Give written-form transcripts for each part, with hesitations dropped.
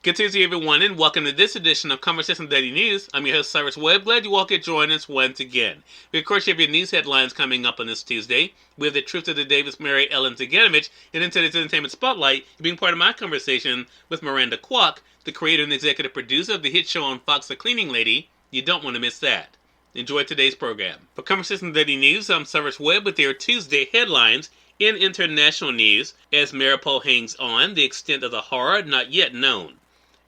Good Tuesday, everyone, and welcome to this edition of Conversation Daily News. I'm your host, Cyrus Webb. Glad you all could join us once again. We, of course, have your news headlines coming up on this Tuesday. We have the truth of the day with Mary Ellen Ciganovich, and in today's Entertainment Spotlight, being part of my conversation with Miranda Kwok, the creator and executive producer of the hit show on Fox, The Cleaning Lady. You don't want to miss that. Enjoy today's program. For Conversation Daily News, I'm Cyrus Webb with your Tuesday headlines. In international news, as Mariupol hangs on, the extent of the horror not yet known.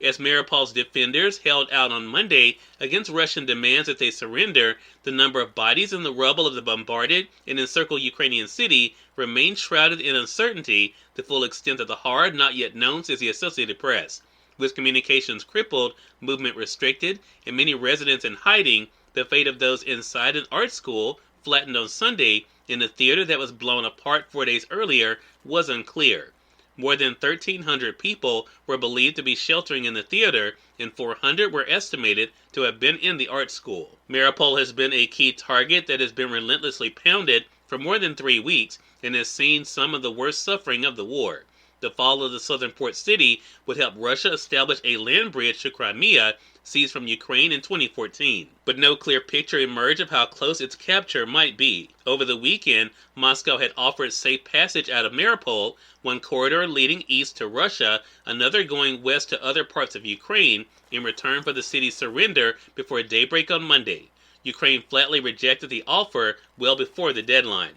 As Mariupol's defenders held out on Monday against Russian demands that they surrender, the number of bodies in the rubble of the bombarded and encircled Ukrainian city remains shrouded in uncertainty. The full extent of the horror not yet known, says the Associated Press. With communications crippled, movement restricted, and many residents in hiding, the fate of those inside an art school, flattened on Sunday in a theater that was blown apart 4 days earlier, was unclear. More than 1,300 people were believed to be sheltering in the theater, and 400 were estimated to have been in the art school. Mariupol has been a key target that has been relentlessly pounded for more than 3 weeks and has seen some of the worst suffering of the war. The fall of the southern port city would help Russia establish a land bridge to Crimea, seized from Ukraine in 2014. But no clear picture emerged of how close its capture might be. Over the weekend, Moscow had offered safe passage out of Mariupol, one corridor leading east to Russia, another going west to other parts of Ukraine, in return for the city's surrender before daybreak on Monday. Ukraine flatly rejected the offer well before the deadline.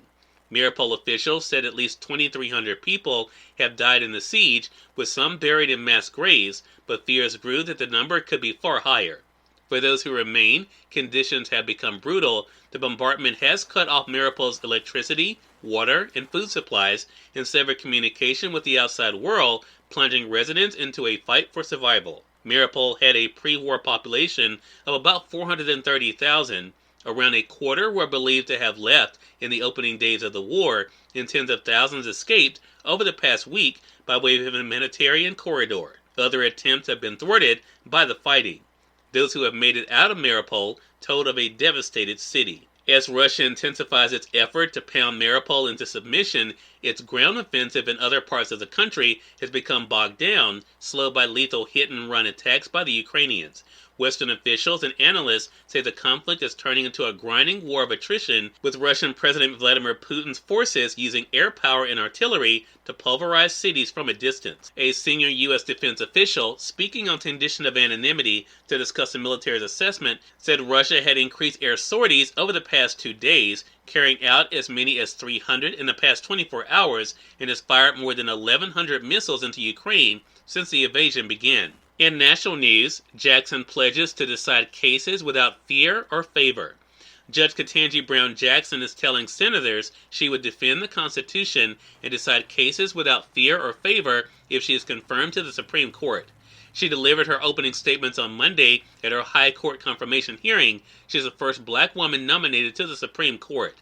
Mariupol officials said at least 2,300 people have died in the siege, with some buried in mass graves, but fears grew that the number could be far higher. For those who remain, conditions have become brutal. The bombardment has cut off Mariupol's electricity, water, and food supplies, and severed communication with the outside world, plunging residents into a fight for survival. Mariupol had a pre-war population of about 430,000. Around a quarter were believed to have left in the opening days of the war, and tens of thousands escaped over the past week by way of a humanitarian corridor. Other attempts have been thwarted by the fighting. Those who have made it out of Mariupol told of a devastated city. As Russia intensifies its effort to pound Mariupol into submission, its ground offensive in other parts of the country has become bogged down, slowed by lethal hit-and-run attacks by the Ukrainians. Western officials and analysts say the conflict is turning into a grinding war of attrition, with Russian President Vladimir Putin's forces using air power and artillery to pulverize cities from a distance. A senior U.S. defense official, speaking on condition of anonymity to discuss the military's assessment, said Russia had increased air sorties over the past 2 days, carrying out as many as 300 in the past 24 hours, and has fired more than 1,100 missiles into Ukraine since the invasion began. In national news, Jackson pledges to decide cases without fear or favor. Judge Ketanji Brown Jackson is telling senators she would defend the Constitution and decide cases without fear or favor if she is confirmed to the Supreme Court. She delivered her opening statements on Monday at her high court confirmation hearing. She is the first black woman nominated to the Supreme Court.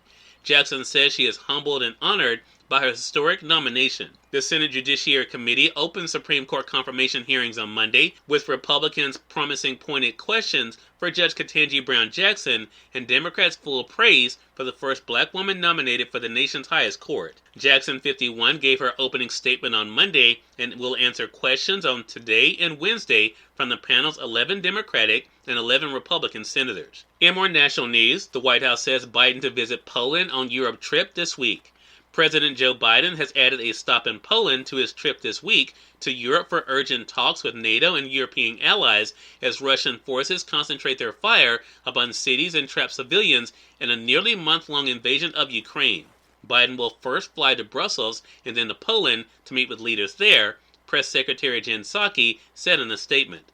Jackson says she is humbled and honored by her historic nomination. The Senate Judiciary Committee opened Supreme Court confirmation hearings on Monday, with Republicans promising pointed questions for Judge Ketanji Brown Jackson and Democrats full of praise for the first black woman nominated for the nation's highest court. Jackson, 51, gave her opening statement on Monday and will answer questions on today and Wednesday from the panel's 11 Democratic and 11 Republican senators. In more national news, the White House says Biden to visit Poland on Europe trip this week. President Joe Biden has added a stop in Poland to his trip this week to Europe for urgent talks with NATO and European allies as Russian forces concentrate their fire upon cities and trap civilians in a nearly month-long invasion of Ukraine. Biden will first fly to Brussels and then to Poland to meet with leaders there, Press Secretary Jen Psaki said in a statement.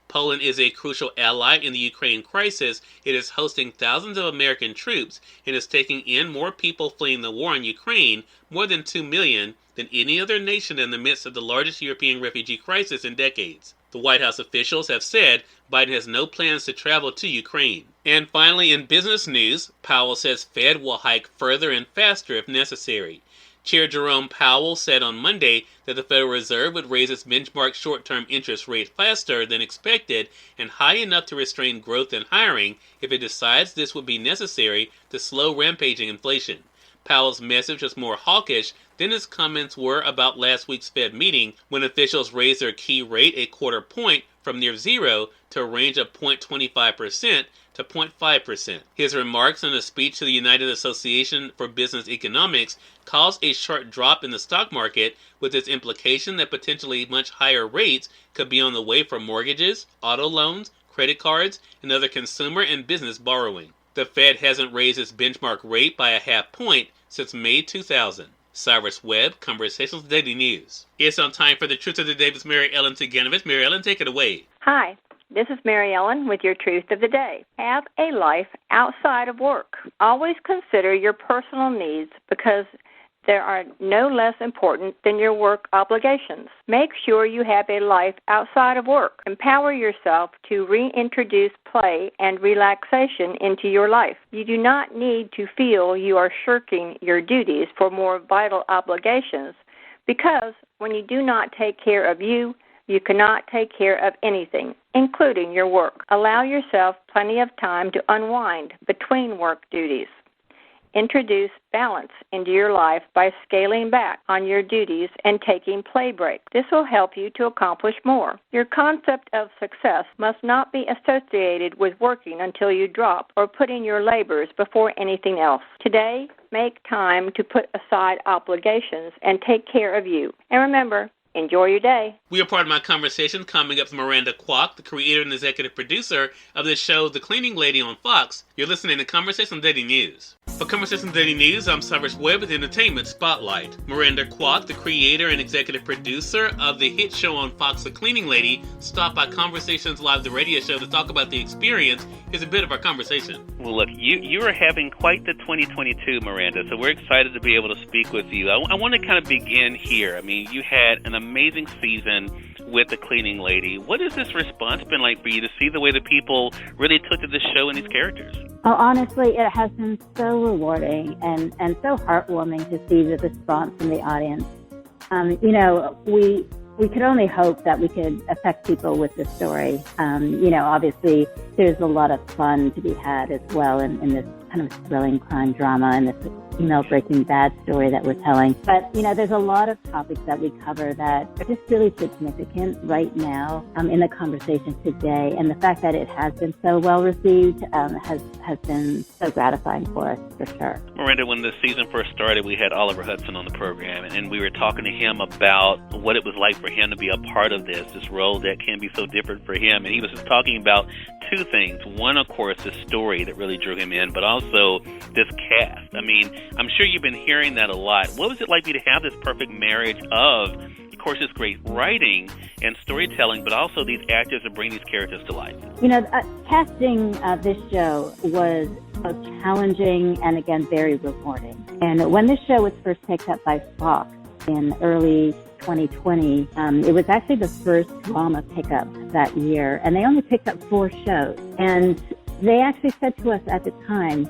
Poland is a crucial ally in the Ukraine crisis. It is hosting thousands of American troops and is taking in more people fleeing the war in Ukraine, more than 2 million, than any other nation in the midst of the largest European refugee crisis in decades. The White House officials have said Biden has no plans to travel to Ukraine. And finally, in business news, Powell says Fed will hike further and faster if necessary. Chair Jerome Powell said on Monday that the Federal Reserve would raise its benchmark short-term interest rate faster than expected and high enough to restrain growth and hiring if it decides this would be necessary to slow rampaging inflation. Powell's message was more hawkish than his comments were about last week's Fed meeting, when officials raised their key rate a quarter point from near zero to a range of 0.25% to 0.5%. His remarks in a speech to the United Association for Business Economics caused a sharp drop in the stock market, with its implication that potentially much higher rates could be on the way for mortgages, auto loans, credit cards, and other consumer and business borrowing. The Fed hasn't raised its benchmark rate by a half point since May 2000. Cyrus Webb, Conversations Daily News. It's on time for the Truth of the Day with Mary Ellen Ciganovich. Mary Ellen, take it away. Hi, this is Mary Ellen with your Truth of the Day. Have a life outside of work. Always consider your personal needs, because they are no less important than your work obligations. Make sure you have a life outside of work. Empower yourself to reintroduce play and relaxation into your life. You do not need to feel you are shirking your duties for more vital obligations, because when you do not take care of you, you cannot take care of anything, including your work. Allow yourself plenty of time to unwind between work duties. Introduce balance into your life by scaling back on your duties and taking play breaks. This will help you to accomplish more. Your concept of success must not be associated with working until you drop or putting your labors before anything else. Today, make time to put aside obligations and take care of you. And remember, enjoy your day. We are part of my conversation coming up with Miranda Kwok, the creator and executive producer of the show The Cleaning Lady on Fox. You're listening to Conversation Daily News. For Conversation Daily News, I'm Cyrus Webb with Entertainment Spotlight. Miranda Kwok, the creator and executive producer of the hit show on Fox, The Cleaning Lady, stopped by Conversations Live, the radio show, to talk about the experience. Here's a bit of our conversation. Well, look, you are having quite the 2022, Miranda, so we're excited to be able to speak with you. I want to kind of begin here. I mean, you had an amazing season with The Cleaning Lady. What has this response been like for you to see the way that people really took to this show and these characters? Oh, honestly, it has been so rewarding and so heartwarming to see the response from the audience. We could only hope that we could affect people with this story. Obviously, there's a lot of fun to be had as well in this kind of thrilling crime drama and this Breaking Bad story that we're telling. But, there's a lot of topics that we cover that are just really significant right now in the conversation today. And the fact that it has been so well received has been so gratifying for us, for sure. Miranda, when the season first started, we had Oliver Hudson on the program, and we were talking to him about what it was like for him to be a part of this role that can be so different for him. And he was just talking about two things. One, of course, the story that really drew him in, but also this cast. I mean, I'm sure you've been hearing that a lot. What was it like for you to have this perfect marriage of course, this great writing and storytelling, but also these actors that bring these characters to life? Casting this show was both challenging and, again, very rewarding. And when this show was first picked up by Fox in early 2020, it was actually the first drama pickup that year, and they only picked up 4 shows. And they actually said to us at the time,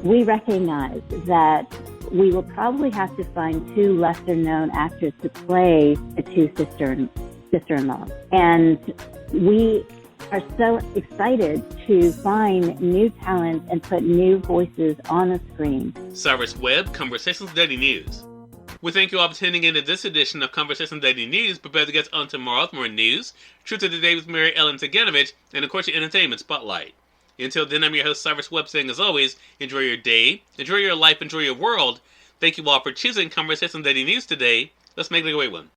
we recognize that we will probably have to find 2 lesser-known actors to play the 2 sister-in-law. And we are so excited to find new talent and put new voices on the screen. Cyrus Webb, Conversations Daily News. We thank you all for tuning in to this edition of Conversation Daily News. Prepare to get on tomorrow with more news, Truth of the Day with Mary Ellen Ciganovich, and of course your Entertainment Spotlight. Until then, I'm your host, Cyrus Webb, saying as always, enjoy your day, enjoy your life, enjoy your world. Thank you all for choosing Conversation Daily News today. Let's make it a great one.